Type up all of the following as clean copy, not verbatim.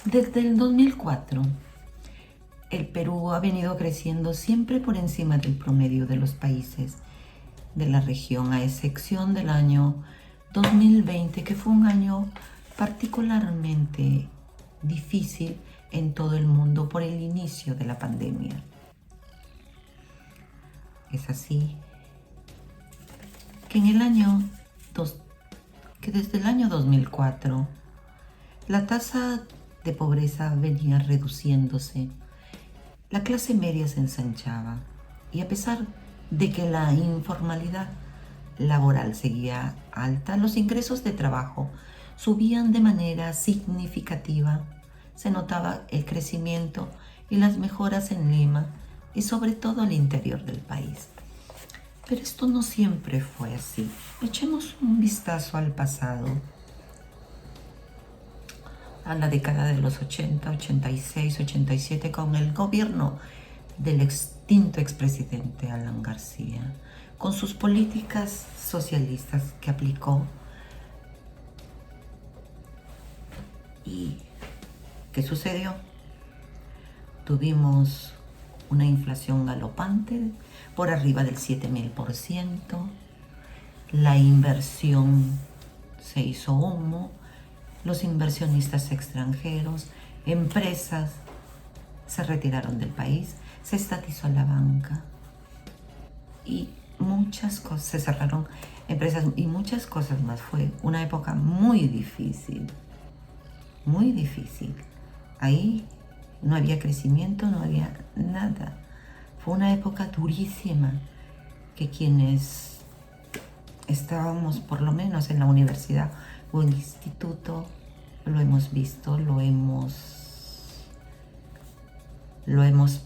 Desde el 2004, el Perú ha venido creciendo siempre por encima del promedio de los países de la región, a excepción del año 2020, que fue un año particularmente difícil en todo el mundo por el inicio de la pandemia. Es así que que desde el año 2004 la tasa de pobreza venía reduciéndose, la clase media se ensanchaba y a pesar de que la informalidad laboral seguía alta, los ingresos de trabajo subían de manera significativa. Se notaba el crecimiento y las mejoras en Lima y sobre todo al interior del país. Pero esto no siempre fue así. Echemos un vistazo al pasado, a la década de los 80, 86, 87, con el gobierno del extinto expresidente Alan García, con sus políticas socialistas que aplicó. ¿Y qué sucedió? Tuvimos una inflación galopante por arriba del 7.000%, la inversión se hizo humo, los inversionistas extranjeros, empresas se retiraron del país, se estatizó la banca y muchas cosas, se cerraron empresas y muchas cosas más. Fue una época muy difícil, muy difícil. Ahí no había crecimiento, no había nada. Fue una época durísima que quienes estábamos por lo menos en la universidad o en el instituto lo hemos visto, lo hemos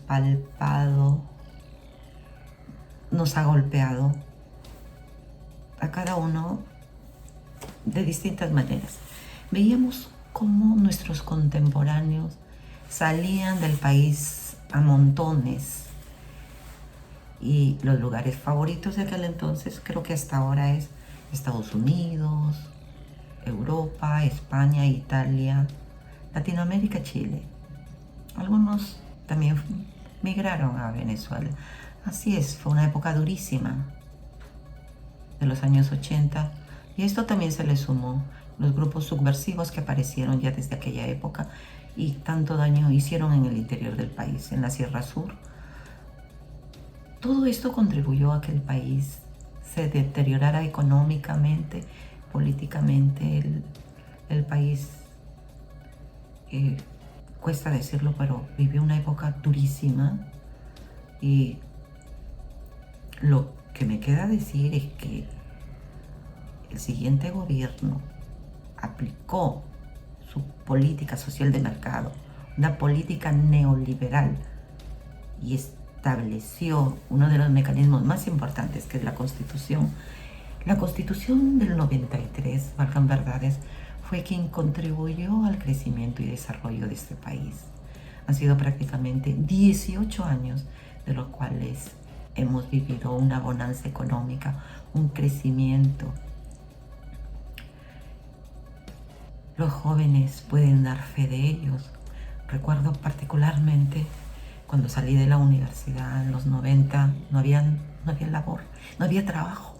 palpado, nos ha golpeado a cada uno de distintas maneras. Veíamos cómo nuestros contemporáneos salían del país a montones y los lugares favoritos de aquel entonces creo que hasta ahora es Estados Unidos, Europa, España, Italia, Latinoamérica, Chile. Algunos también migraron a Venezuela. Así es, fue una época durísima de los años 80 y esto también se le sumó los grupos subversivos que aparecieron ya desde aquella época y tanto daño hicieron en el interior del país, en la Sierra Sur. Todo esto contribuyó a que el país se deteriorara económicamente, políticamente. El país, cuesta decirlo, pero vivió una época durísima y lo que me queda decir es que el siguiente gobierno aplicó su política social de mercado, una política neoliberal, y estableció uno de los mecanismos más importantes, que es la Constitución. La Constitución del 93, valgan verdades, fue quien contribuyó al crecimiento y desarrollo de este país. Han sido prácticamente 18 años de los cuales hemos vivido una bonanza económica, un crecimiento. Los jóvenes pueden dar fe de ellos. Recuerdo particularmente cuando salí de la universidad en los 90, no había labor, no había trabajo.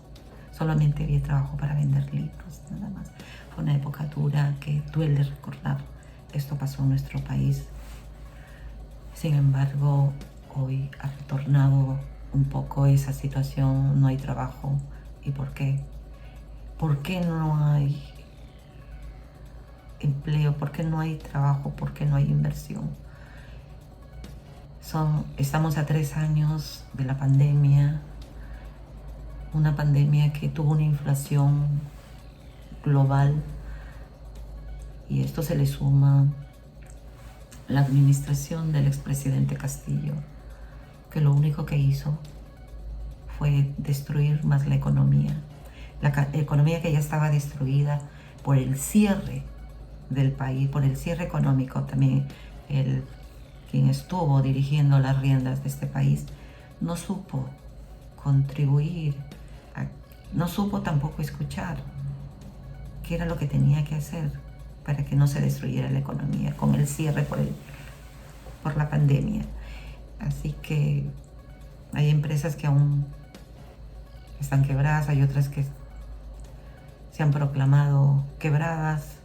Solamente había trabajo para vender libros, nada más. Fue una época dura que duele recordar. Esto pasó en nuestro país. Sin embargo, hoy ha retornado un poco esa situación. No hay trabajo. ¿Y por qué? ¿Por qué no hay empleo? ¿Por qué no hay trabajo? ¿Por qué no hay inversión? Estamos a 3 años de la pandemia, una pandemia que tuvo una inflación global, y esto se le suma la administración del expresidente Castillo, que lo único que hizo fue destruir más la economía que ya estaba destruida por el cierre del país, por el cierre económico. También quien estuvo dirigiendo las riendas de este país no supo contribuir, no supo tampoco escuchar qué era lo que tenía que hacer para que no se destruyera la economía con el cierre por la pandemia. Así que hay empresas que aún están quebradas, hay otras que se han proclamado quebradas,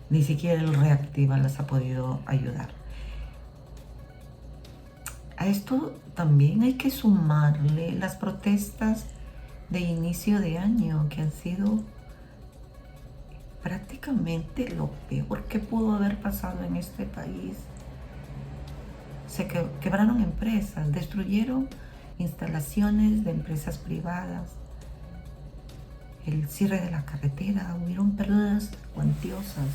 ni siquiera el Reactiva las ha podido ayudar. A esto también hay que sumarle las protestas de inicio de año, que han sido prácticamente lo peor que pudo haber pasado en este país. Se quebraron empresas, destruyeron instalaciones de empresas privadas, el cierre de la carretera, hubieron pérdidas cuantiosas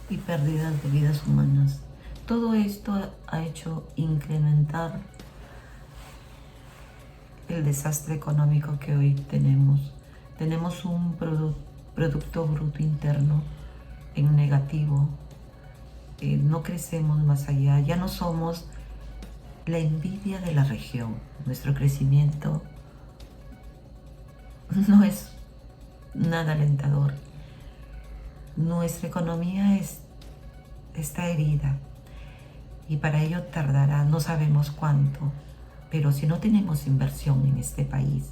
y pérdidas de vidas humanas. Todo esto ha hecho incrementar el desastre económico que hoy tenemos. Tenemos un Producto Bruto Interno en negativo. No crecemos más allá, ya no somos la envidia de la región. Nuestro crecimiento no es nada alentador. Nuestra economía está herida y para ello tardará, no sabemos cuánto, pero si no tenemos inversión en este país,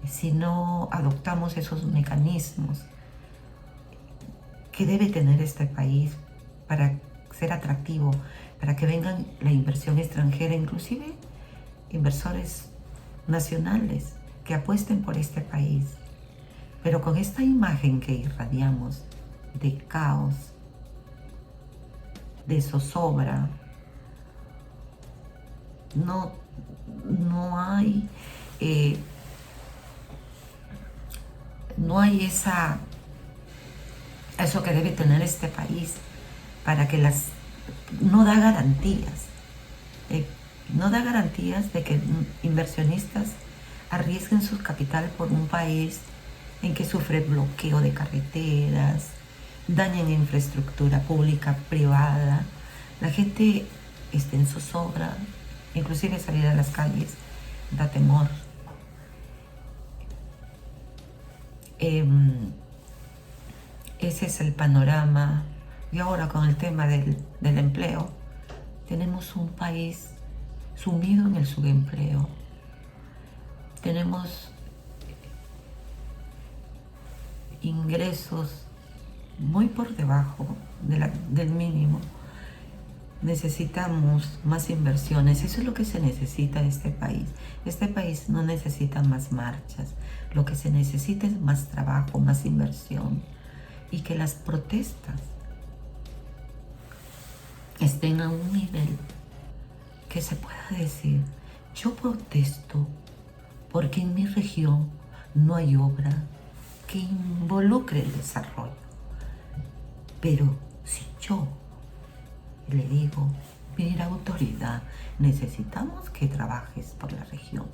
si no adoptamos esos mecanismos que debe tener este país para ser atractivo, para que vengan la inversión extranjera, inclusive inversores nacionales que apuesten por este país. Pero con esta imagen que irradiamos de caos, de zozobra, no hay eso que debe tener este país para que no da garantías. No da garantías de que inversionistas arriesguen su capital por un país en que sufre bloqueo de carreteras, dañan infraestructura pública, privada. La gente está en zozobra, inclusive salir a las calles da temor. Ese es el panorama. Y ahora con el tema del empleo, tenemos un país sumido en el subempleo. Tenemos ingresos muy por debajo del mínimo. Necesitamos más inversiones. Eso es lo que se necesita en este país. Este país no necesita más marchas. Lo que se necesita es más trabajo, más inversión. Y que las protestas estén a un nivel que se pueda decir: yo protesto porque en mi región no hay obra que involucre el desarrollo. Pero si yo le digo: mira, autoridad, necesitamos que trabajes por la región.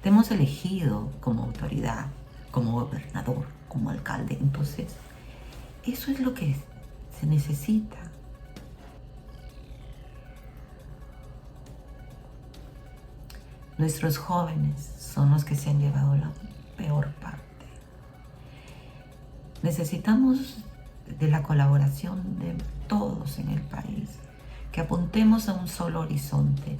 Te hemos elegido como autoridad, como gobernador, como alcalde. Entonces, eso es lo que se necesita. Nuestros jóvenes son los que se han llevado la peor parte. Necesitamos de la colaboración de todos en el país, que apuntemos a un solo horizonte.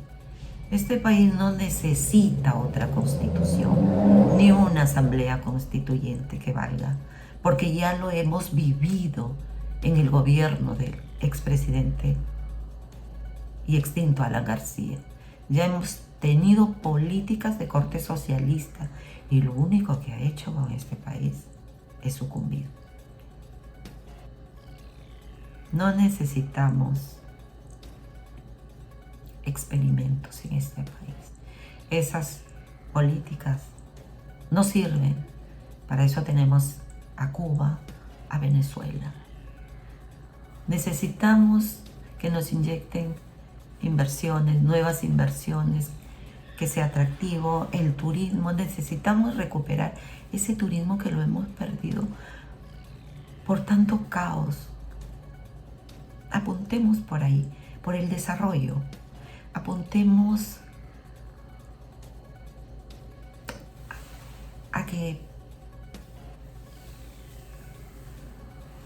Este país no necesita otra constitución, ni una asamblea constituyente que valga, porque ya lo hemos vivido en el gobierno del expresidente y extinto Alan García. Ya hemos tenido políticas de corte socialista y lo único que ha hecho con este país es sucumbir. No necesitamos experimentos en este país. Esas políticas no sirven. Para eso tenemos a Cuba, a Venezuela. Necesitamos que nos inyecten inversiones, nuevas inversiones, que sea atractivo el turismo. Necesitamos recuperar ese turismo que lo hemos perdido por tanto caos. Apuntemos por ahí, por el desarrollo. Apuntemos a que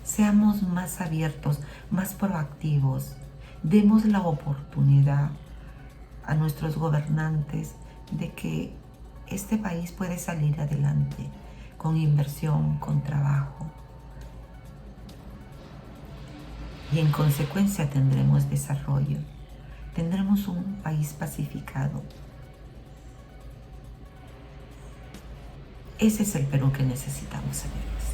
Seamos más abiertos, más proactivos. Demos la oportunidad a nuestros gobernantes de que este país puede salir adelante con inversión, con trabajo. Y en consecuencia tendremos desarrollo. Tendremos un país pacificado. Ese es el Perú que necesitamos, amigos.